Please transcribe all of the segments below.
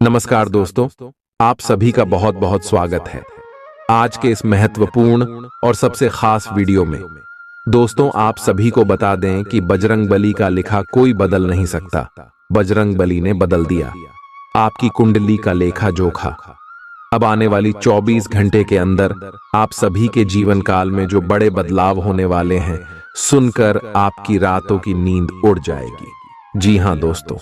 नमस्कार दोस्तों, आप सभी का बहुत बहुत स्वागत है आज के इस महत्वपूर्ण और सबसे खास वीडियो में। दोस्तों, आप सभी को बता दें कि बजरंगबली का लिखा कोई बदल नहीं सकता। बजरंगबली ने बदल दिया आपकी कुंडली का लेखा जोखा। अब आने वाली 24 घंटे के अंदर आप सभी के जीवन काल में जो बड़े बदलाव होने वाले हैं, सुनकर आपकी रातों की नींद उड़ जाएगी। जी हां दोस्तों,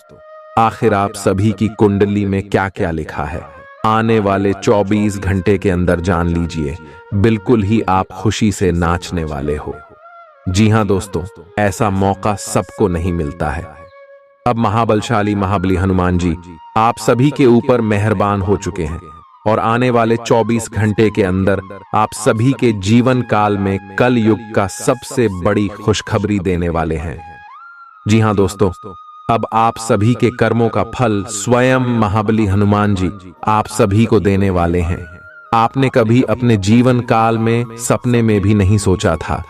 आखिर आप सभी की कुंडली में क्या क्या लिखा है, आने वाले 24 घंटे के अंदर जान लीजिए। बिल्कुल ही आप खुशी से नाचने वाले हो। जी हां दोस्तों, ऐसा मौका सबको नहीं मिलता है। अब महाबलशाली महाबली हनुमान जी आप सभी के ऊपर मेहरबान हो चुके हैं और आने वाले 24 घंटे के अंदर आप सभी के जीवन काल में कल युग का सबसे बड़ी खुशखबरी देने वाले हैं। जी हां दोस्तों, अब आप सभी के कर्मों का फल स्वयं महाबली हनुमान जी आप सभी को देने वाले हैं। आपने कभी अपने जीवन काल में सपने में भी नहीं सोचा था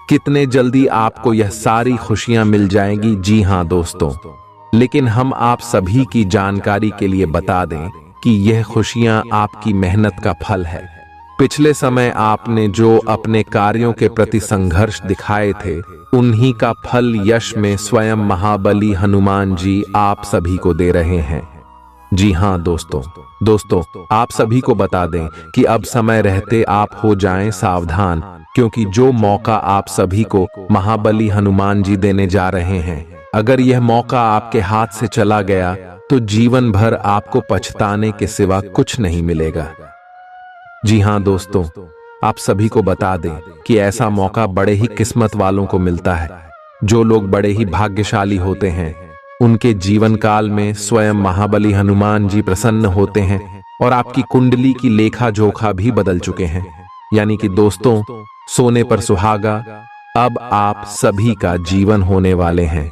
कितने जल्दी आपको यह सारी खुशियां मिल जाएंगी। जी हां दोस्तों, लेकिन हम आप सभी की जानकारी के लिए बता दें कि यह खुशियां आपकी मेहनत का फल है। पिछले समय आपने जो अपने कार्यों के प्रति संघर्ष दिखाए थे, उन्हीं का फल यश में स्वयं महाबली हनुमान जी आप सभी को दे रहे हैं। जी हां दोस्तों, आप सभी को बता दें कि अब समय रहते आप हो जाएं सावधान, क्योंकि जो मौका आप सभी को महाबली हनुमान जी देने जा रहे हैं, अगर यह मौका आपके हाथ से चला गया तो जीवन भर आपको पछताने के सिवा कुछ नहीं मिलेगा। जी हां दोस्तों, आप सभी को बता दें कि ऐसा मौका बड़े ही किस्मत वालों को मिलता है। जो लोग बड़े ही भाग्यशाली होते हैं, उनके जीवन काल में स्वयं महाबली हनुमान जी प्रसन्न होते हैं और आपकी कुंडली की लेखा जोखा भी बदल चुके हैं। यानी कि दोस्तों, सोने पर सुहागा अब आप सभी का जीवन होने वाले हैं।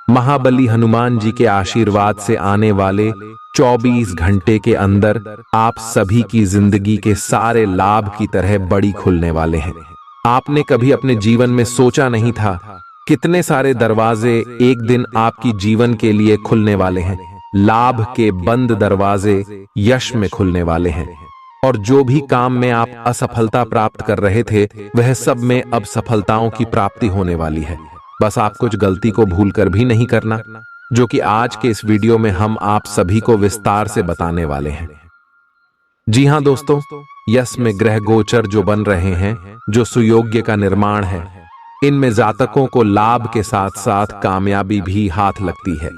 महाबली हनुमान जी के आशीर्वाद से आने वाले 24 घंटे के अंदर आप सभी की जिंदगी के सारे लाभ की तरह बड़ी खुलने वाले हैं। आपने कभी अपने जीवन में सोचा नहीं था कितने सारे दरवाजे एक दिन आपकी जीवन के लिए खुलने वाले हैं। लाभ के बंद दरवाजे यश में खुलने वाले हैं और जो भी काम में आप असफलता प्राप्त कर रहे थे, वह सब में अब सफलताओं की प्राप्ति होने वाली है। बस आप कुछ गलती को भूलकर भी नहीं करना, जो कि आज के इस वीडियो में हम आप सभी को विस्तार से बताने वाले हैं। जी हां दोस्तों, यश में ग्रह गोचर जो बन रहे हैं, जो सुयोग्य का निर्माण है, इनमें जातकों को लाभ के साथ साथ कामयाबी भी हाथ लगती है।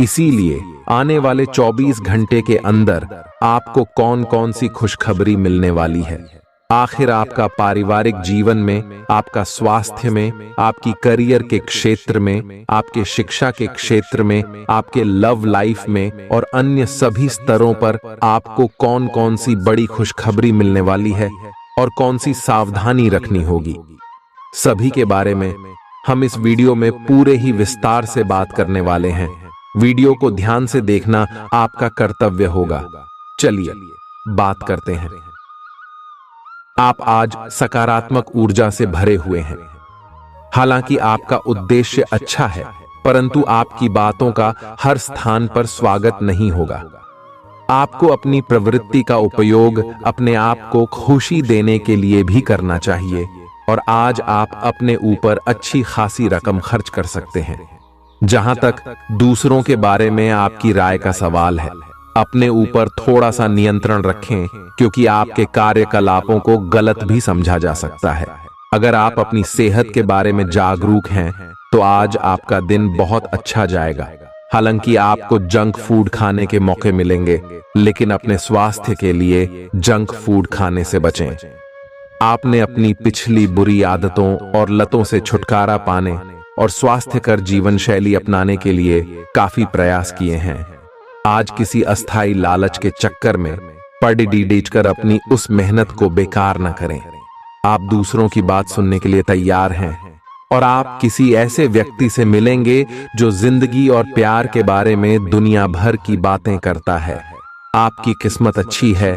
इसीलिए आने वाले 24 घंटे के अंदर आपको कौन कौन सी खुशखबरी मिलने वाली है। आखिर आपका पारिवारिक जीवन में, आपका स्वास्थ्य में, आपकी करियर के क्षेत्र में, आपके शिक्षा के क्षेत्र में, आपके लव लाइफ में और अन्य सभी स्तरों पर आपको कौन कौन सी बड़ी खुशखबरी मिलने वाली है और कौन सी सावधानी रखनी होगी, सभी के बारे में हम इस वीडियो में पूरे ही विस्तार से बात करने वाले हैं। वीडियो को ध्यान से देखना आपका कर्तव्य होगा। चलिए बात करते हैं। आप आज सकारात्मक ऊर्जा से भरे हुए हैं। हालांकि आपका उद्देश्य अच्छा है, परंतु आपकी बातों का हर स्थान पर स्वागत नहीं होगा। आपको अपनी प्रवृत्ति का उपयोग अपने आप को खुशी देने के लिए भी करना चाहिए और आज आप अपने ऊपर अच्छी खासी रकम खर्च कर सकते हैं। जहां तक दूसरों के बारे में आपकी राय का सवाल है, अपने ऊपर थोड़ा सा नियंत्रण रखें, क्योंकि आपके कार्यकलापों को गलत भी समझा जा सकता है। अगर आप अपनी सेहत के बारे में जागरूक हैं, तो आज आपका दिन बहुत अच्छा जाएगा। हालांकि आपको जंक फूड खाने के मौके मिलेंगे, लेकिन अपने स्वास्थ्य के लिए जंक फूड खाने से बचें। आपने अपनी पिछली बुरी आदतों और लतों से छुटकारा पाने और स्वास्थ्यकर जीवन शैली अपनाने के लिए काफी प्रयास किए हैं। आज किसी अस्थाई लालच के चक्कर में पड़ कर अपनी उस मेहनत को बेकार न करें। आप दूसरों की बात सुनने के लिए तैयार हैं और आप किसी ऐसे व्यक्ति से मिलेंगे जो जिंदगी और प्यार के बारे में दुनिया भर की बातें करता है। आपकी किस्मत अच्छी है।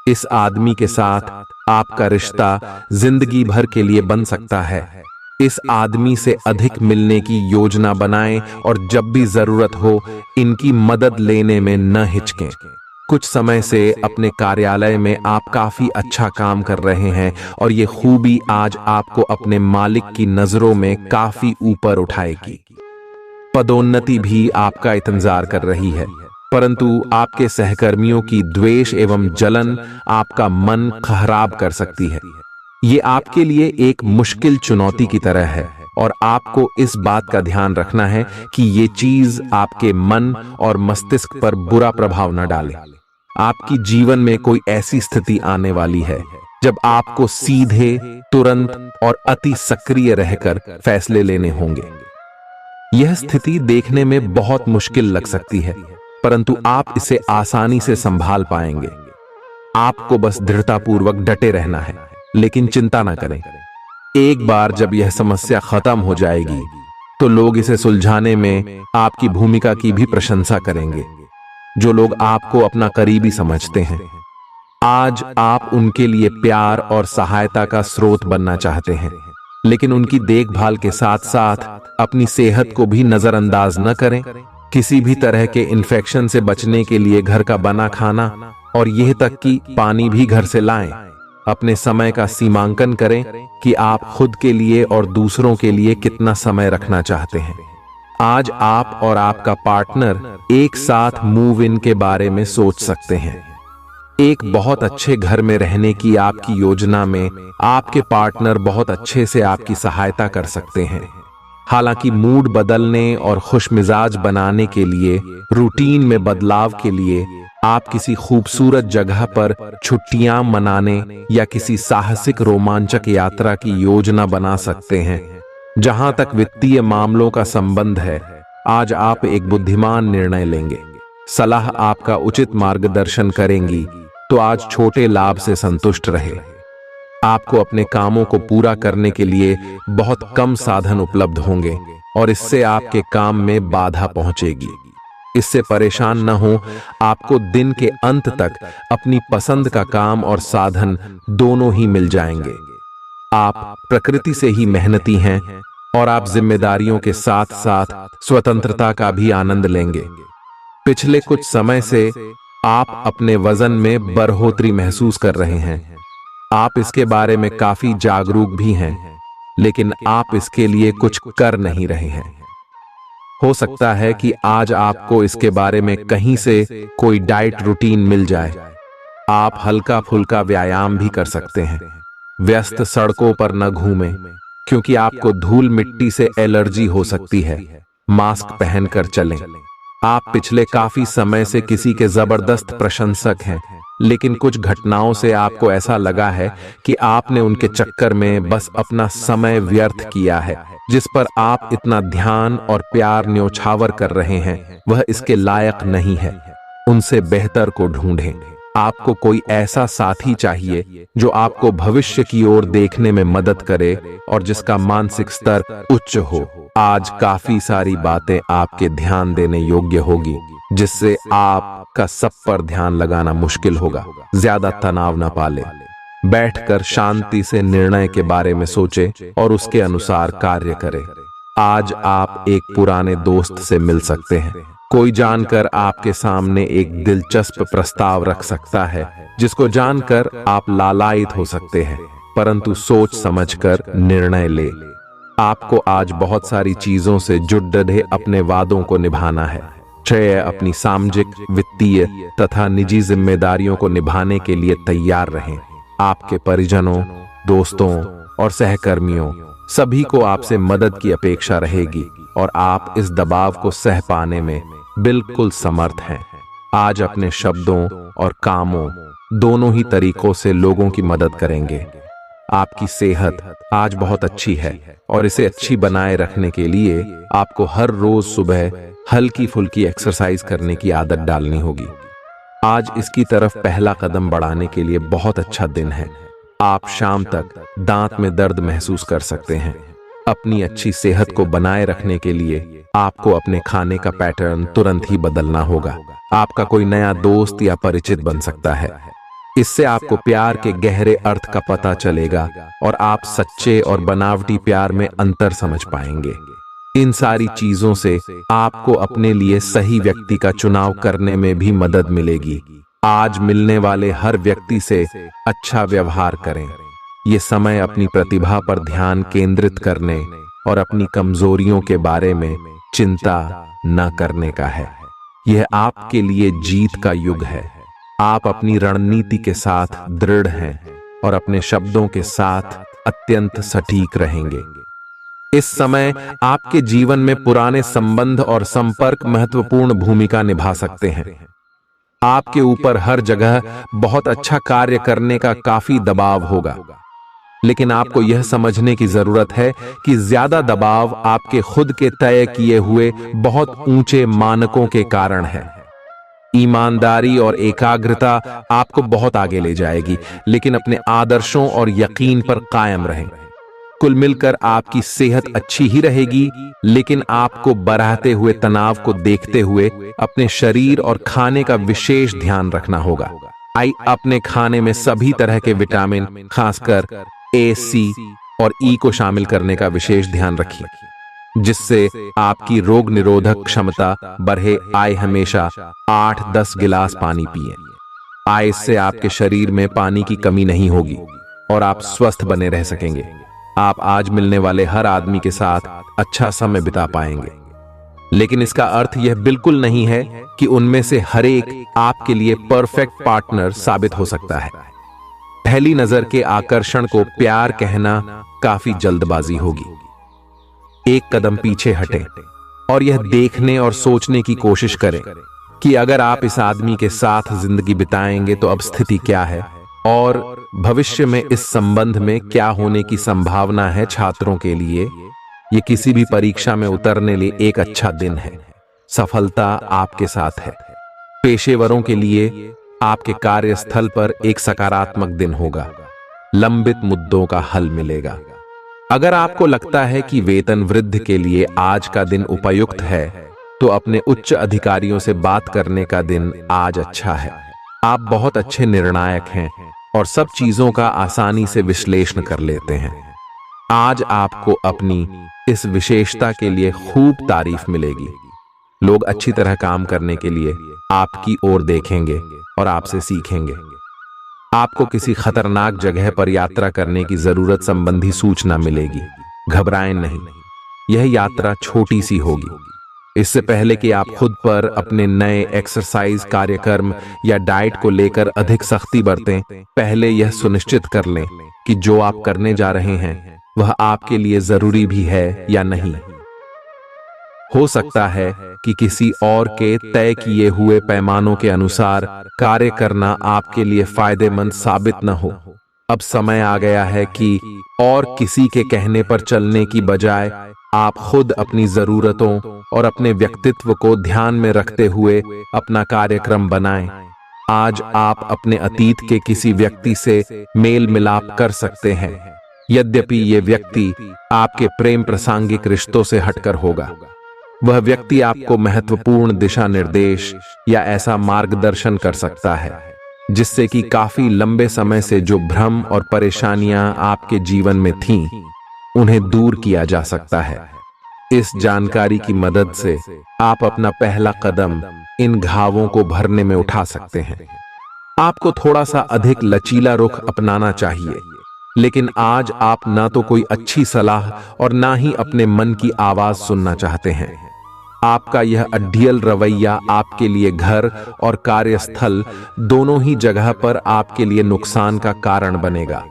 इस आदमी के साथ आपका रिश्ता जिंदगी भर के लिए बन सकता है। इस आदमी से अधिक मिलने की योजना बनाएं और जब भी जरूरत हो इनकी मदद लेने में न हिचकें। कुछ समय से अपने कार्यालय में आप काफी अच्छा काम कर रहे हैं और ये खूबी आज आपको अपने मालिक की नजरों में काफी ऊपर उठाएगी। पदोन्नति भी आपका इंतजार कर रही है, परंतु आपके सहकर्मियों की द्वेष एवं जलन आपका मन खराब कर सकती है। ये आपके लिए एक मुश्किल चुनौती की तरह है और आपको इस बात का ध्यान रखना है कि ये चीज आपके मन और मस्तिष्क पर बुरा प्रभाव न डाले। आपकी जीवन में कोई ऐसी स्थिति आने वाली है जब आपको सीधे, तुरंत और अति सक्रिय रहकर फैसले लेने होंगे। यह स्थिति देखने में बहुत मुश्किल लग सकती है, परंतु आप इसे आसानी से संभाल पाएंगे। आपको बस दृढ़तापूर्वक डटे रहना है, लेकिन चिंता न करें। एक बार जब यह समस्या खत्म हो जाएगी तो लोग इसे सुलझाने में आपकी भूमिका की भी प्रशंसा करेंगे, जो लोग आपको अपना करीबी समझते हैं। आज आप उनके लिए प्यार और सहायता का स्रोत बनना चाहते हैं, लेकिन उनकी देखभाल के साथ साथ अपनी सेहत को भी नजरअंदाज न करें। किसी भी तरह के इन्फेक्शन से बचने के लिए घर का बना खाना और यह तक कि पानी भी घर से लाएं। अपने समय का सीमांकन करें कि आप खुद के लिए और दूसरों के लिए कितना समय रखना चाहते हैं। आज आप और आपका पार्टनर एक साथ मूव इन के बारे में सोच सकते हैं। एक बहुत अच्छे घर में रहने की आपकी योजना में आपके पार्टनर बहुत अच्छे से आपकी सहायता कर सकते हैं। हालांकि मूड बदलने और खुशमिजाज बनाने के लिए, रूटीन में बदलाव के लिए आप किसी खूबसूरत जगह पर छुट्टियां मनाने या किसी साहसिक रोमांचक यात्रा की योजना बना सकते हैं। जहां तक वित्तीय मामलों का संबंध है, आज आप एक बुद्धिमान निर्णय लेंगे। सलाह आपका उचित मार्गदर्शन करेंगी, तो आज छोटे लाभ से संतुष्ट रहे। आपको अपने कामों को पूरा करने के लिए बहुत कम साधन उपलब्ध होंगे और इससे आपके काम में बाधा पहुंचेगी। इससे परेशान न हो, आपको दिन के अंत तक अपनी पसंद का काम और साधन दोनों ही मिल जाएंगे। आप प्रकृति से ही मेहनती हैं और आप जिम्मेदारियों के साथ साथ स्वतंत्रता का भी आनंद लेंगे। पिछले कुछ समय से आप अपने वजन में बढ़ोतरी महसूस कर रहे हैं। आप इसके बारे में काफी जागरूक भी हैं, लेकिन आप इसके लिए कुछ कर नहीं रहे हैं। हो सकता है कि आज आपको इसके बारे में कहीं से कोई डाइट रूटीन मिल जाए। आप हल्का फुल्का व्यायाम भी कर सकते हैं। व्यस्त सड़कों पर न घूमें, क्योंकि आपको धूल मिट्टी से एलर्जी हो सकती है। मास्क पहनकर चलें। आप पिछले काफी समय से किसी के जबरदस्त प्रशंसक हैं, लेकिन कुछ घटनाओं से आपको ऐसा लगा है कि आपने उनके चक्कर में बस अपना समय व्यर्थ किया है। जिस पर आप इतना ध्यान और प्यार न्योछावर कर रहे हैं, वह इसके लायक नहीं है। उनसे बेहतर को ढूंढें। आपको कोई ऐसा साथी चाहिए जो आपको भविष्य की ओर देखने में मदद करे और जिसका मानसिक स्तर उच्च हो। आज काफी सारी बातें आपके ध्यान देने योग्य होगी, जिससे आपका सब पर ध्यान लगाना मुश्किल होगा। ज्यादा तनाव न पाले। बैठकर शांति से निर्णय के बारे में सोचे और उसके अनुसार कार्य करें। आज आप एक पुराने दोस्त से मिल सकते हैं। कोई जानकर आपके सामने एक दिलचस्प प्रस्ताव रख सकता है, जिसको जानकर आप लालायित हो सकते हैं, परंतु सोच समझकर निर्णय ले। आपको आज बहुत सारी चीजों से जुड़ डटे अपने वादों को निभाना है। चाहे अपनी सामाजिक, वित्तीय तथा निजी जिम्मेदारियों को निभाने के लिए तैयार रहें। आपके परिजनों, दोस्तों और सहकर्मियों सभी को आपसे मदद की अपेक्षा रहेगी और आप इस दबाव को सह पाने में बिल्कुल समर्थ हैं। आज अपने शब्दों और कामों दोनों ही तरीकों से लोगों की मदद करेंगे। आपकी सेहत आज बहुत अच्छी है और इसे अच्छी बनाए रखने के लिए आपको हर रोज सुबह हल्की फुल्की एक्सरसाइज करने की आदत डालनी होगी। आज इसकी तरफ पहला कदम बढ़ाने के लिए बहुत अच्छा दिन है। आप शाम तक दांत में दर्द महसूस कर सकते हैं। अपनी अच्छी सेहत को बनाए रखने के लिए आपको अपने खाने का पैटर्न तुरंत ही बदलना होगा। आपका कोई नया दोस्त या परिचित बन सकता है। इससे आपको प्यार के गहरे अर्थ का पता चलेगा और आप सच्चे और बनावटी प्यार में अंतर समझ पाएंगे। इन सारी चीजों से आपको अपने लिए सही व्यक्ति का चुनाव करने में भी मदद मिलेगी। आज मिलने वाले हर व्यक्ति से अच्छा व्यवहार करें। ये समय अपनी प्रतिभा पर ध्यान केंद्रित करने और अपनी कमजोरियों के बारे में चिंता न करने का है। यह आपके लिए जीत का युग है। आप अपनी रणनीति के साथ दृढ़ हैं और अपने शब्दों के साथ अत्यंत सटीक रहेंगे। इस समय आपके जीवन में पुराने संबंध और संपर्क महत्वपूर्ण भूमिका निभा सकते हैं। आपके ऊपर हर जगह बहुत अच्छा कार्य करने का काफी दबाव होगा, लेकिन आपको यह समझने की जरूरत है कि ज्यादा दबाव आपके खुद के तय किए हुए बहुत ऊंचे मानकों के कारण है। ईमानदारी और एकाग्रता आपको बहुत आगे ले जाएगी, लेकिन अपने आदर्शों और यकीन पर कायम रहें। कुल मिलकर आपकी सेहत अच्छी ही रहेगी, लेकिन आपको बढ़ते हुए तनाव को देखते हुए अपने शरीर और खाने का विशेष ध्यान रखना होगा। अपने खाने में सभी तरह के विटामिन, खासकर ए, सी और ई को शामिल करने का विशेष ध्यान रखिए, जिससे आपकी रोग निरोधक क्षमता बढ़े। हमेशा 8-10 गिलास पानी पिएं। इससे आपके शरीर में पानी की कमी नहीं होगी और आप स्वस्थ बने रह सकेंगे। आप आज मिलने वाले हर आदमी के साथ अच्छा समय बिता पाएंगे, लेकिन इसका अर्थ यह बिल्कुल नहीं है कि उनमें से हर एक आपके लिए परफेक्ट पार्टनर साबित हो सकता है। पहली नजर के आकर्षण को प्यार कहना काफी जल्दबाजी होगी। एक कदम पीछे हटें और यह देखने और सोचने की कोशिश करें कि अगर आप इस आदमी के साथ जिंदगी बिताएंगे तो अब स्थिति क्या है और भविष्य में इस संबंध में क्या होने की संभावना है। छात्रों के लिए यह किसी भी परीक्षा में उतरने लिए एक अच्छा दिन है। सफलता आपके साथ है। पेशेवरों के लिए आपके कार्यस्थल पर एक सकारात्मक दिन होगा। लंबित मुद्दों का हल मिलेगा। अगर आपको लगता है कि वेतन वृद्धि के लिए आज का दिन उपयुक्त है, तो अपने उच्च अधिकारियों से बात करने का दिन आज अच्छा है। आप बहुत अच्छे निर्णायक हैं और सब चीजों का आसानी से विश्लेषण कर लेते हैं। आज आपको अपनी इस विशेषता के लिए खूब तारीफ मिलेगी। लोग अच्छी तरह काम करने के लिए आपकी ओर देखेंगे और आपसे सीखेंगे। आपको किसी खतरनाक जगह पर यात्रा करने की जरूरत संबंधी सूचना मिलेगी। घबराएं नहीं, यह यात्रा छोटी सी होगी। इससे पहले कि आप खुद पर अपने नए एक्सरसाइज कार्यक्रम या डाइट को लेकर अधिक सख्ती बरतें, पहले यह सुनिश्चित कर लें कि जो आप करने जा रहे हैं वह आपके लिए जरूरी भी है या नहीं। हो सकता है कि किसी और के तय किए हुए पैमानों के अनुसार कार्य करना आपके लिए फायदेमंद साबित न हो। अब समय आ गया है कि और किसी के कहने पर चलने की बजाय आप खुद अपनी जरूरतों और अपने व्यक्तित्व को ध्यान में रखते हुए अपना कार्यक्रम बनाएं। आज आप अपने अतीत के किसी व्यक्ति से मेल मिलाप कर सकते हैं, यद्यपि ये व्यक्ति आपके प्रेम प्रासंगिक रिश्तों से हटकर होगा। वह व्यक्ति आपको महत्वपूर्ण दिशा निर्देश या ऐसा मार्गदर्शन कर सकता है जिससे कि काफी लंबे समय से जो भ्रम और परेशानियां आपके जीवन में थीं, उन्हें दूर किया जा सकता है। इस जानकारी की मदद से आप अपना पहला कदम इन घावों को भरने में उठा सकते हैं। आपको थोड़ा सा अधिक लचीला रुख अपनाना चाहिए, लेकिन आज आप ना तो कोई अच्छी सलाह और ना ही अपने मन की आवाज सुनना चाहते हैं। आपका यह अड्डियल रवैया आपके लिए घर और कार्यस्थल दोनों ही जगह पर आपके लिए नुकसान का कारण बनेगा।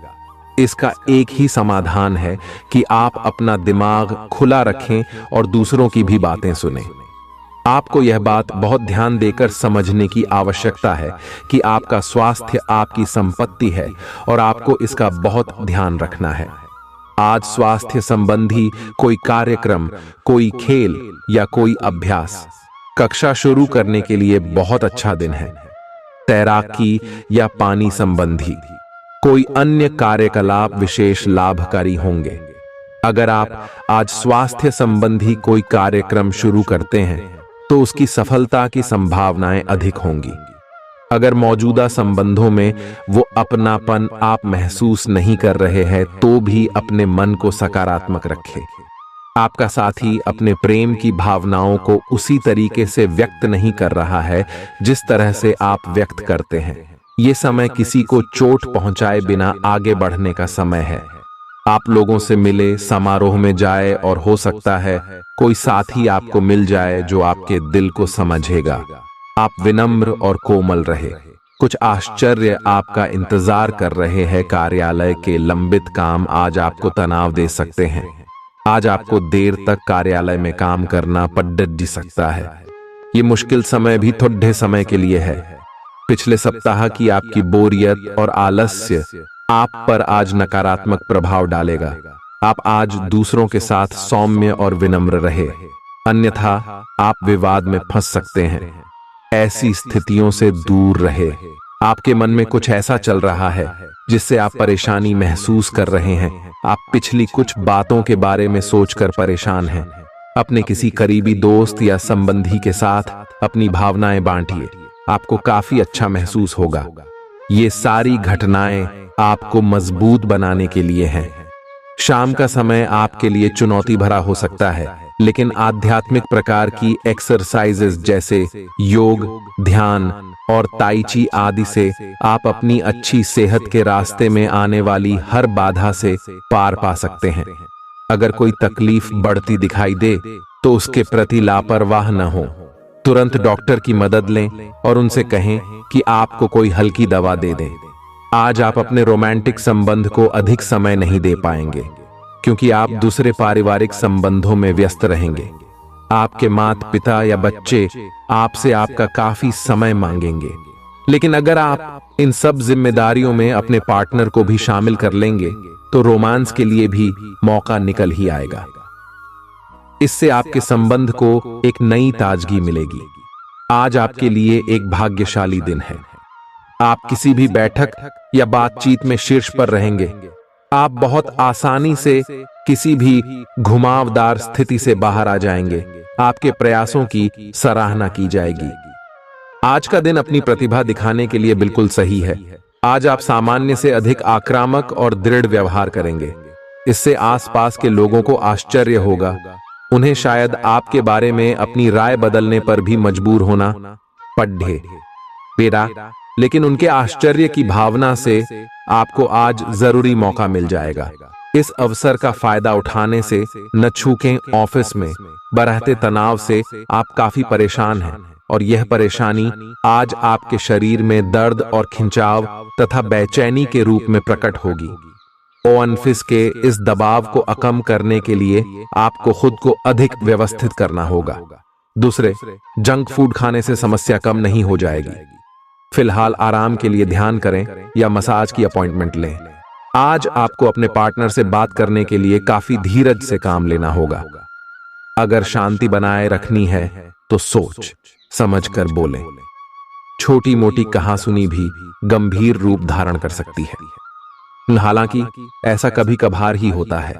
इसका एक ही समाधान है कि आप अपना दिमाग खुला रखें और दूसरों की भी बातें सुनें। आपको यह बात बहुत ध्यान देकर समझने की आवश्यकता है कि आपका स्वास्थ्य आपकी संपत्ति है और आपको इसका बहुत ध्यान रखना है। आज स्वास्थ्य संबंधी कोई कार्यक्रम, कोई खेल या कोई अभ्यास कक्षा शुरू करने के लिए बहुत अच्छा दिन है। तैराकी या पानी संबंधी कोई अन्य कार्यकलाप विशेष लाभकारी होंगे। अगर आप आज स्वास्थ्य संबंधी कोई कार्यक्रम शुरू करते हैं तो उसकी सफलता की संभावनाएं अधिक होंगी। अगर मौजूदा संबंधों में वो अपनापन आप महसूस नहीं कर रहे हैं तो भी अपने मन को सकारात्मक रखें। आपका साथी अपने प्रेम की भावनाओं को उसी तरीके से व्यक्त नहीं कर रहा है जिस तरह से आप व्यक्त करते हैं। ये समय किसी को चोट पहुंचाए बिना आगे बढ़ने का समय है। आप लोगों से मिले, समारोह में जाए और हो सकता है कोई साथी आपको मिल जाए जो आपके दिल को समझेगा। आप विनम्र और कोमल रहे। कुछ आश्चर्य आपका इंतजार कर रहे हैं। कार्यालय के लंबित काम आज आपको तनाव दे सकते हैं। आज आपको देर तक कार्यालय में काम करना पड़ सकता है। ये मुश्किल समय भी थोड़े समय के लिए है। पिछले सप्ताह की आपकी बोरियत और आलस्य आप पर आज नकारात्मक प्रभाव डालेगा। आप आज दूसरों के साथ सौम्य और विनम्र रहे, अन्यथा आप विवाद में फंस सकते हैं। ऐसी स्थितियों से दूर रहे। आपके मन में कुछ ऐसा चल रहा है जिससे आप परेशानी महसूस कर रहे हैं। आप पिछली कुछ बातों के बारे में सोचकर परेशान हैं। अपने किसी करीबी दोस्त या संबंधी के साथ अपनी भावनाएं बांटिए, आपको काफी अच्छा महसूस होगा। ये सारी घटनाएं आपको मजबूत बनाने के लिए हैं। शाम का समय आपके लिए चुनौती भरा हो सकता है, लेकिन आध्यात्मिक प्रकार की एक्सरसाइजेस जैसे योग, ध्यान और ताई ची आदि से आप अपनी अच्छी सेहत के रास्ते में आने वाली हर बाधा से पार पा सकते हैं। अगर कोई तकलीफ बढ़ती दिखाई दे तो उसके प्रति लापरवाह न हो। तुरंत डॉक्टर की मदद लें और उनसे कहें कि आपको कोई हल्की दवा दे दें। आज आप अपने रोमांटिक संबंध को अधिक समय नहीं दे पाएंगे क्योंकि आप दूसरे पारिवारिक संबंधों में व्यस्त रहेंगे। आपके माता पिता या बच्चे आपसे आपका काफी समय मांगेंगे। लेकिन अगर आप इन सब जिम्मेदारियों में अपने पार्टनर को भी शामिल कर लेंगे तो रोमांस के लिए भी मौका निकल ही आएगा। इससे आपके संबंध को एक नई ताजगी मिलेगी। आज आपके लिए एक भाग्यशाली दिन है। आप किसी भी बैठक या बातचीत में शीर्ष पर रहेंगे। आप बहुत आसानी से किसी भी घुमावदार स्थिति से बाहर आ जाएंगे। आपके प्रयासों की सराहना की जाएगी। आज का दिन अपनी प्रतिभा दिखाने के लिए बिल्कुल सही है। आज आप सामान्य से अधिक आक्रामक और दृढ़ व्यवहार करेंगे। इससे आसपास के लोगों को आश्चर्य होगा। उन्हें शायद आपके बारे में अपनी राय बदलने पर भी मजबूर होना पड़े, लेकिन उनके आश्चर्य की भावना से आपको आज जरूरी मौका मिल जाएगा। इस अवसर का फायदा उठाने से न चूकें। ऑफिस में बढ़ते तनाव से आप काफी परेशान हैं और यह परेशानी आज आपके शरीर में दर्द और खिंचाव तथा बेचैनी के रूप में प्रकट होगी। ऑफिस के इस दबाव को कम करने के लिए आपको खुद को अधिक व्यवस्थित करना होगा। दूसरे, जंक फूड खाने से समस्या कम नहीं हो जाएगी। फिलहाल आराम के लिए ध्यान करें या मसाज की अपॉइंटमेंट लें। आज आपको अपने पार्टनर से बात करने के लिए काफी धीरज से काम लेना होगा। अगर शांति बनाए रखनी है तो सोच समझ कर बोलें। छोटी मोटी कहासुनी भी गंभीर रूप धारण कर सकती है। हालांकि ऐसा कभी कभार ही होता है।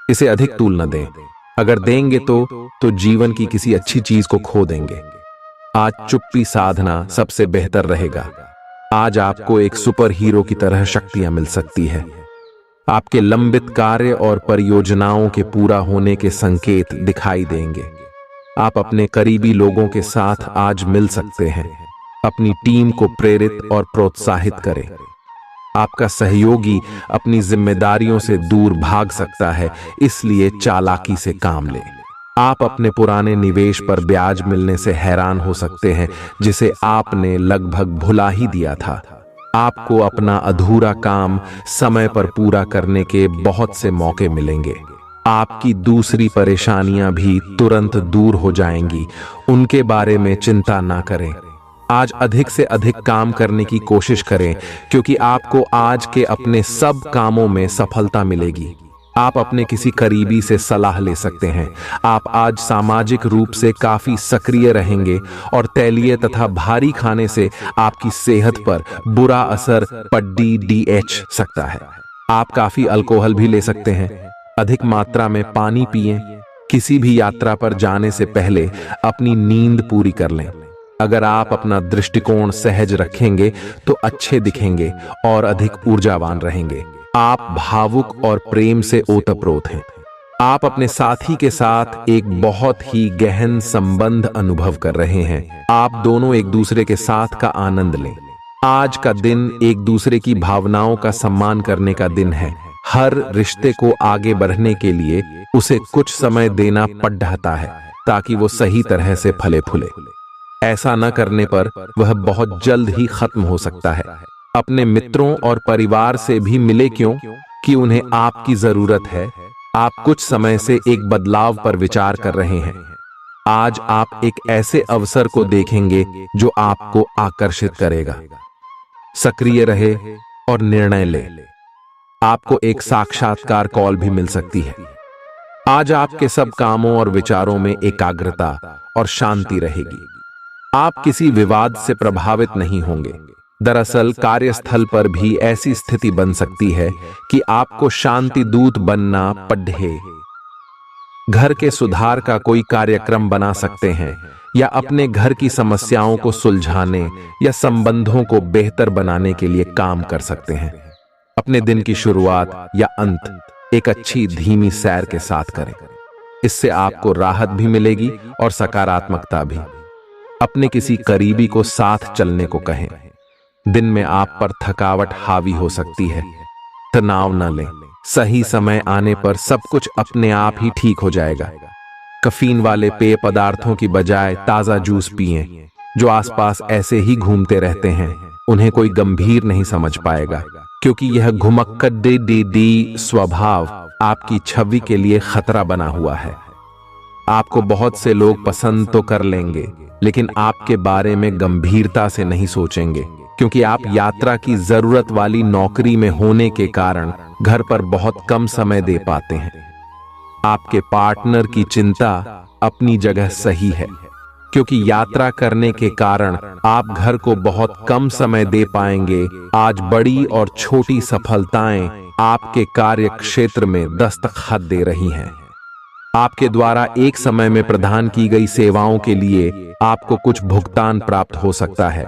इसे अधिक तूल न दें। अगर देंगे तो जीवन की किसी अच्छी चीज को खो देंगे। आज चुप्पी साधना सबसे बेहतर रहेगा। आज आपको एक सुपर हीरो की तरह शक्तियां मिल सकती है। आपके लंबित कार्य और परियोजनाओं के पूरा होने के संकेत दिखाई देंगे। आप अपने करीबी लोगों के साथ आज मिल सकते हैं। अपनी टीम को प्रेरित और प्रोत्साहित करें। आपका सहयोगी अपनी जिम्मेदारियों से दूर भाग सकता है, इसलिए चालाकी से काम लें। आप अपने पुराने निवेश पर ब्याज मिलने से हैरान हो सकते हैं, जिसे आपने लगभग भुला ही दिया था। आपको अपना अधूरा काम समय पर पूरा करने के बहुत से मौके मिलेंगे। आपकी दूसरी परेशानियां भी तुरंत दूर हो जाएंगी। उनके बारे में चिंता ना करें। आज अधिक से अधिक काम करने की कोशिश करें, क्योंकि आपको आज के अपने सब कामों में सफलता मिलेगी। आप अपने किसी करीबी से सलाह ले सकते हैं। आप आज सामाजिक रूप से काफी सक्रिय रहेंगे और तैलीय तथा भारी खाने से आपकी सेहत पर बुरा असर पड़ सकता है। आप काफी अल्कोहल भी ले सकते हैं। अधिक मात्रा में पानी पिएं। किसी भी यात्रा पर जाने से पहले अपनी नींद पूरी कर लें। अगर आप अपना दृष्टिकोण सहज रखेंगे तो अच्छे दिखेंगे और अधिक ऊर्जावान रहेंगे। आप भावुक और प्रेम से ओतप्रोत हैं। आप अपने साथी के साथ एक बहुत ही गहन संबंध अनुभव कर रहे हैं। आप दोनों एक दूसरे के साथ का आनंद लें। आज का दिन एक दूसरे की भावनाओं का सम्मान करने का दिन है। हर रिश्ते को आगे बढ़ने के लिए उसे कुछ समय देना पड़ता है ताकि वो सही तरह से फले फूले। ऐसा न करने पर वह बहुत जल्द ही खत्म हो सकता है। अपने मित्रों और परिवार से भी मिले क्यों कि उन्हें आपकी जरूरत है। आप कुछ समय से एक बदलाव पर विचार कर रहे हैं। आज आप एक ऐसे अवसर को देखेंगे जो आपको आकर्षित करेगा। सक्रिय रहे और निर्णय ले। आपको एक साक्षात्कार कॉल भी मिल सकती है। आज आपके सब कामों और विचारों में एकाग्रता और शांति रहेगी। आप किसी विवाद से प्रभावित नहीं होंगे। दरअसल कार्यस्थल पर भी ऐसी स्थिति बन सकती है कि आपको शांति दूत बनना पड़े। घर के सुधार का कोई कार्यक्रम बना सकते हैं या अपने घर की समस्याओं को सुलझाने या संबंधों को बेहतर बनाने के लिए काम कर सकते हैं। अपने दिन की शुरुआत या अंत एक अच्छी धीमी सैर के साथ करें। इससे आपको राहत भी मिलेगी और सकारात्मकता भी। अपने किसी करीबी को साथ चलने को कहें। दिन में आप पर थकावट हावी हो सकती है। तनाव न लें। सही समय आने पर सब कुछ अपने आप ही ठीक हो जाएगा। कैफीन वाले पेय पदार्थों की बजाय ताजा जूस पिएं। जो आसपास ऐसे ही घूमते रहते हैं उन्हें कोई गंभीर नहीं समझ पाएगा, क्योंकि यह घुमक्कड़ स्वभाव आपकी छवि के लिए खतरा बना हुआ है। आपको बहुत से लोग पसंद तो कर लेंगे, लेकिन आपके बारे में गंभीरता से नहीं सोचेंगे, क्योंकि आप यात्रा की जरूरत वाली नौकरी में होने के कारण घर पर बहुत कम समय दे पाते हैं। आपके पार्टनर की चिंता अपनी जगह सही है, क्योंकि यात्रा करने के कारण आप घर को बहुत कम समय दे पाएंगे। आज बड़ी और छोटी सफलताएं आपके कार्य क्षेत्र में दस्तखत दे रही हैं। आपके द्वारा एक समय में प्रदान की गई सेवाओं के लिए आपको कुछ भुगतान प्राप्त हो सकता है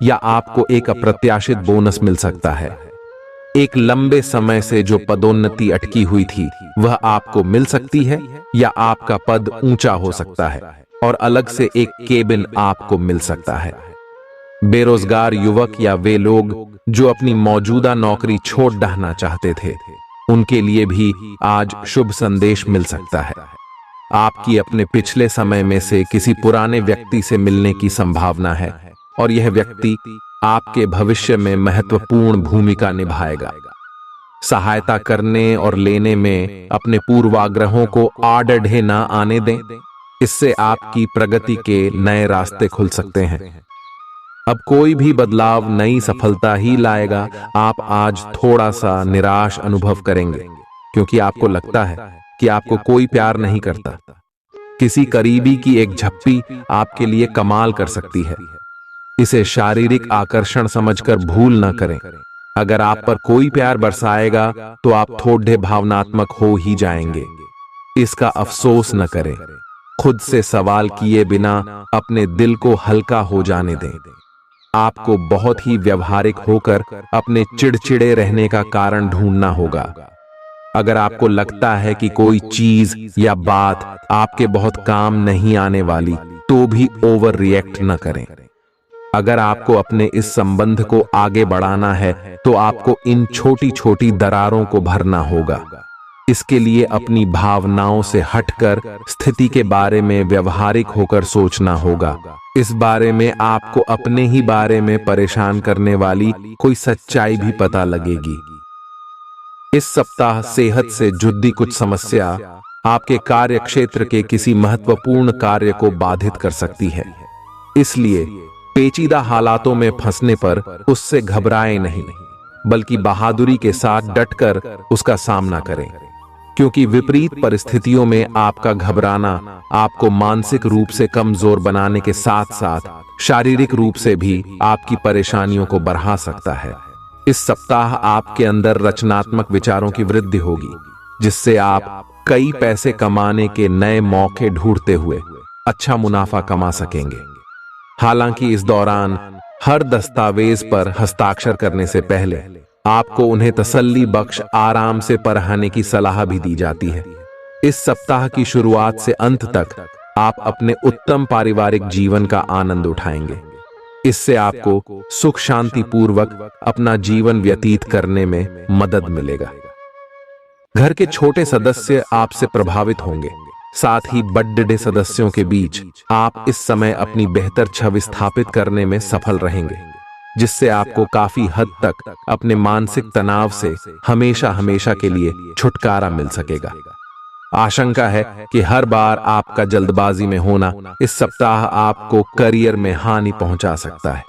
या आपको एक अप्रत्याशित बोनस मिल सकता है। एक लंबे समय से जो पदोन्नति अटकी हुई थी वह आपको मिल सकती है या आपका पद ऊंचा हो सकता है और अलग से एक केबिन आपको मिल सकता है। बेरोजगार युवक या वे लोग जो अपनी मौजूदा नौकरी छोड़ डालना चाहते थे, उनके लिए भी आज शुभ संदेश मिल सकता है। आपकी अपने पिछले समय में से किसी पुराने व्यक्ति से मिलने की संभावना है और यह व्यक्ति आपके भविष्य में महत्वपूर्ण भूमिका निभाएगा। सहायता करने और लेने में अपने पूर्वाग्रहों को आड़े ना आने दें। इससे आपकी प्रगति के नए रास्ते खुल सकते हैं। अब कोई भी बदलाव नई सफलता ही लाएगा। आप आज थोड़ा सा निराश अनुभव करेंगे, क्योंकि आपको लगता है कि आपको कोई प्यार नहीं करता। किसी करीबी की एक झप्पी आपके लिए कमाल कर सकती है। इसे शारीरिक आकर्षण समझकर भूल न करें। अगर आप पर कोई प्यार बरसाएगा तो आप थोड़े भावनात्मक हो ही जाएंगे। इसका अफसोस न करें। खुद से सवाल किए बिना अपने दिल को हल्का हो जाने दें। आपको बहुत ही व्यवहारिक होकर अपने चिड़चिड़े रहने का कारण ढूंढना होगा। अगर आपको लगता है कि कोई चीज या बात आपके बहुत काम नहीं आने वाली, तो भी ओवर रिएक्ट न करें। अगर आपको अपने इस संबंध को आगे बढ़ाना है तो आपको इन छोटी छोटी दरारों को भरना होगा। इसके लिए अपनी भावनाओं से हटकर स्थिति के बारे में व्यवहारिक होकर सोचना होगा। इस बारे में आपको अपने ही बारे में परेशान करने वाली कोई सच्चाई भी पता लगेगी। इस सप्ताह सेहत से जुड़ी कुछ समस्या आपके कार्य क्षेत्र के किसी महत्वपूर्ण कार्य को बाधित कर सकती है। इसलिए पेचीदा हालातों में फंसने पर उससे घबराएं नहीं, बल्कि बहादुरी के साथ डटकर उसका सामना करें, क्योंकि विपरीत परिस्थितियों में आपका घबराना आपको मानसिक रूप से कमजोर बनाने के साथ साथ शारीरिक रूप से भी आपकी परेशानियों को बढ़ा सकता है। इस सप्ताह आपके अंदर रचनात्मक विचारों की वृद्धि होगी, जिससे आप कई पैसे कमाने के नए मौके ढूंढते हुए अच्छा मुनाफा कमा सकेंगे। हालांकि इस दौरान हर दस्तावेज पर हस्ताक्षर करने से पहले आपको उन्हें तसल्ली बख्श आराम से पढ़ने की सलाह भी दी जाती है। इस सप्ताह की शुरुआत से अंत तक आप अपने उत्तम पारिवारिक जीवन का आनंद उठाएंगे। इससे आपको सुख शांति पूर्वक अपना जीवन व्यतीत करने में मदद मिलेगा। घर के छोटे सदस्य आपसे प्रभावित होंगे, साथ ही बड़े सदस्यों के बीच आप इस समय अपनी बेहतर छवि स्थापित करने में सफल रहेंगे, जिससे आपको काफी हद तक अपने मानसिक तनाव से हमेशा हमेशा के लिए छुटकारा मिल सकेगा। आशंका है कि हर बार आपका जल्दबाजी में होना इस सप्ताह आपको करियर में हानि पहुंचा सकता है,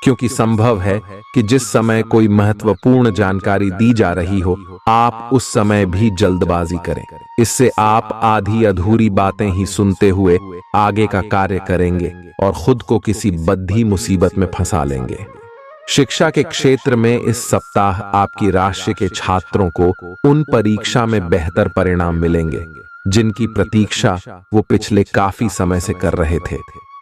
क्योंकि संभव है कि जिस समय कोई महत्वपूर्ण जानकारी दी जा रही हो, आप उस समय भी जल्दबाजी करें। इससे आप आधी अधूरी बातें ही सुनते हुए आगे का कार्य करेंगे और खुद को किसी बद्धी मुसीबत में फंसा लेंगे। शिक्षा के क्षेत्र में इस सप्ताह आपकी राशि के छात्रों को उन परीक्षा में बेहतर परिणाम मिलेंगे जिनकी प्रतीक्षा वो पिछले काफी समय से कर रहे थे,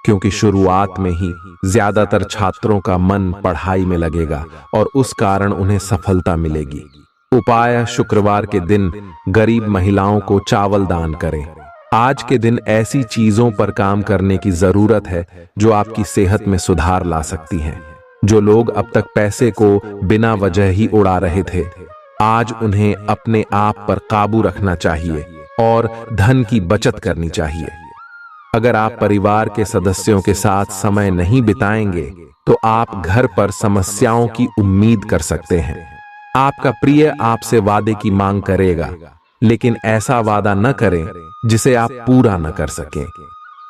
क्योंकि शुरुआत में ही ज्यादातर छात्रों का मन पढ़ाई में लगेगा और उस कारण उन्हें सफलता मिलेगी। उपाय: शुक्रवार के दिन गरीब महिलाओं को चावल दान करें। आज के दिन ऐसी चीजों पर काम करने की जरूरत है जो आपकी सेहत में सुधार ला सकती हैं। जो लोग अब तक पैसे को बिना वजह ही उड़ा रहे थे, आज उन्हें अपने आप पर काबू रखना चाहिए और धन की बचत करनी चाहिए। अगर आप परिवार के सदस्यों के साथ समय नहीं बिताएंगे तो आप घर पर समस्याओं की उम्मीद कर सकते हैं। आपका प्रिय आपसे वादे की मांग करेगा, लेकिन ऐसा वादा न करें जिसे आप पूरा न कर सकें।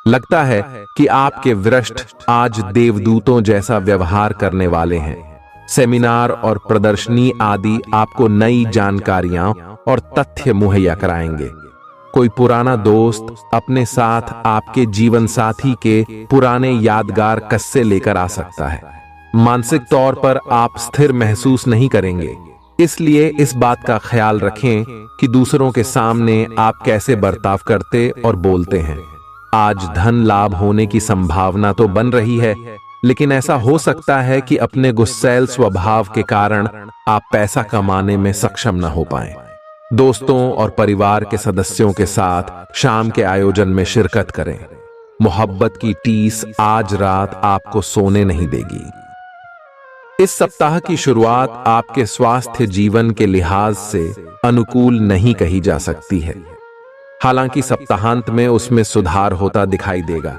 लगता है कि आपके वरिष्ठ आज देवदूतों जैसा व्यवहार करने वाले हैं। सेमिनार और प्रदर्शनी आदि आपको नई जानकारियां और तथ्य मुहैया कराएंगे। कोई पुराना दोस्त अपने साथ आपके जीवन साथी के पुराने यादगार किस्से लेकर आ सकता है। मानसिक तौर पर आप स्थिर महसूस नहीं करेंगे, इसलिए इस बात का ख्याल रखें कि दूसरों के सामने आप कैसे बर्ताव करते और बोलते हैं। आज धन लाभ होने की संभावना तो बन रही है, लेकिन ऐसा हो सकता है कि अपने गुस्सैल स्वभाव के कारण आप पैसा कमाने में सक्षम न हो पाएं। दोस्तों और परिवार के सदस्यों के साथ शाम के आयोजन में शिरकत करें। मोहब्बत की टीस आज रात आपको सोने नहीं देगी। इस सप्ताह की शुरुआत आपके स्वास्थ्य जीवन के लिहाज से अनुकूल नहीं कही जा सकती है। हालांकि सप्ताहांत में उसमें सुधार होता दिखाई देगा,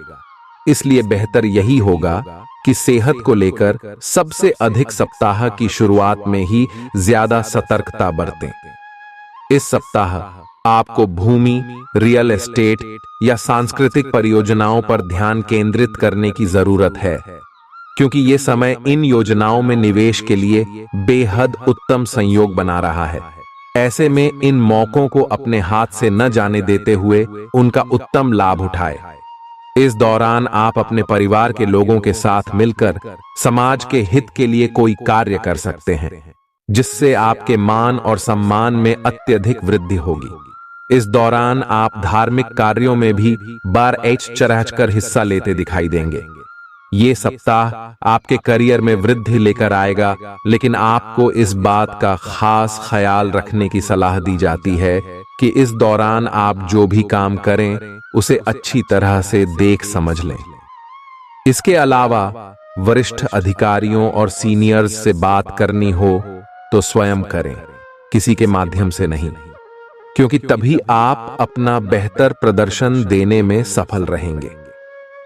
इसलिए बेहतर यही होगा कि सेहत को लेकर सबसे अधिक सप्ताह की शुरुआत में ही ज्यादा सतर्कता बरतें। इस सप्ताह आपको भूमि, रियल एस्टेट या सांस्कृतिक परियोजनाओं पर ध्यान केंद्रित करने की जरूरत है, क्योंकि ये समय इन योजनाओं में निवेश के लिए बेहद उत्तम संयोग बना रहा है। ऐसे में इन मौकों को अपने हाथ से न जाने देते हुए उनका उत्तम लाभ उठाए। इस दौरान आप अपने परिवार के लोगों के साथ मिलकर समाज के हित के लिए कोई कार्य कर सकते हैं, जिससे आपके मान और सम्मान में अत्यधिक वृद्धि होगी। इस दौरान आप धार्मिक कार्यों में भी बढ़-चढ़कर हिस्सा लेते दिखाई देंगे। ये सप्ताह आपके करियर में वृद्धि लेकर आएगा, लेकिन आपको इस बात का खास ख्याल रखने की सलाह दी जाती है कि इस दौरान आप जो भी काम करें उसे अच्छी तरह से देख समझ लें। इसके अलावा वरिष्ठ अधिकारियों और सीनियर्स से बात करनी हो तो स्वयं करें, किसी के माध्यम से नहीं, क्योंकि तभी आप अपना बेहतर प्रदर्शन देने में सफल रहेंगे।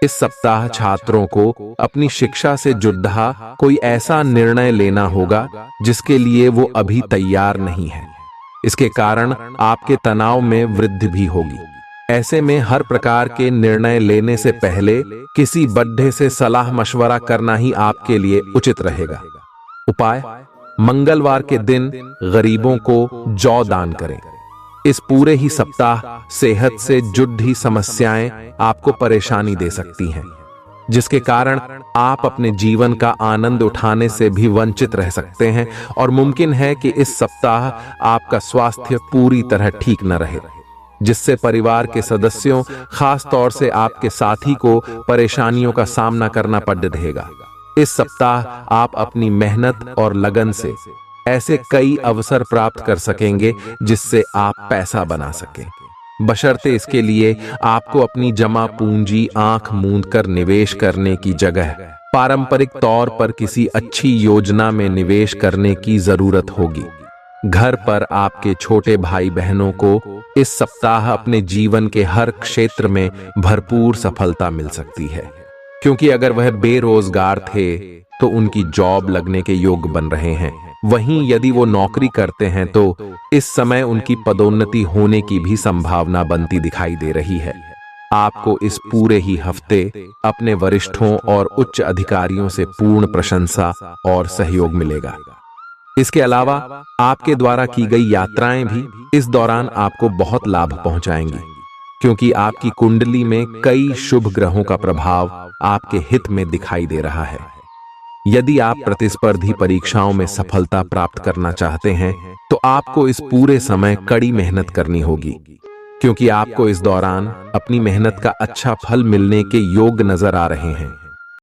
इस सप्ताह छात्रों को अपनी शिक्षा से जुड़ा कोई ऐसा निर्णय लेना होगा जिसके लिए वो अभी तैयार नहीं है। इसके कारण आपके तनाव में वृद्धि भी होगी। ऐसे में हर प्रकार के निर्णय लेने से पहले किसी बड्ढे से सलाह मशवरा करना ही आपके लिए उचित रहेगा। उपाय: मंगलवार के दिन गरीबों को जौ दान करें। इस पूरे ही सप्ताह सेहत से जुड़ी समस्याएं आपको परेशानी दे सकती हैं, जिसके कारण आप अपने जीवन का आनंद उठाने से भी वंचित रह सकते हैं और मुमकिन है कि इस सप्ताह आपका स्वास्थ्य पूरी तरह ठीक न रहे, जिससे परिवार के सदस्यों, खास तौर से आपके साथी को परेशानियों का सामना करना पड़ रहेगा। इस सप्ताह आप अपनी मेहनत और लगन से ऐसे कई अवसर प्राप्त कर सकेंगे जिससे आप पैसा बना सकें। बशर्ते इसके लिए आपको अपनी जमा पूंजी आंख मूंद कर निवेश करने की जगह पारंपरिक तौर पर किसी अच्छी योजना में निवेश करने की जरूरत होगी। घर पर आपके छोटे भाई बहनों को इस सप्ताह अपने जीवन के हर क्षेत्र में भरपूर सफलता मिल सकती है, क्योंकि अगर वह बेरोजगार थे तो उनकी जॉब लगने के योग्य बन रहे हैं। वहीं यदि वो नौकरी करते हैं तो इस समय उनकी पदोन्नति होने की भी संभावना बनती दिखाई दे रही है। आपको इस पूरे ही हफ्ते अपने वरिष्ठों और उच्च अधिकारियों से पूर्ण प्रशंसा और सहयोग मिलेगा। इसके अलावा आपके द्वारा की गई यात्राएं भी इस दौरान आपको बहुत लाभ पहुंचाएंगी, क्योंकि आपकी कुंडली में कई शुभ ग्रहों का प्रभाव आपके हित में दिखाई दे रहा है। यदि आप प्रतिस्पर्धी परीक्षाओं में सफलता प्राप्त करना चाहते हैं तो आपको इस पूरे समय कड़ी मेहनत करनी होगी, क्योंकि आपको इस दौरान अपनी मेहनत का अच्छा फल मिलने के योग्य नजर आ रहे हैं।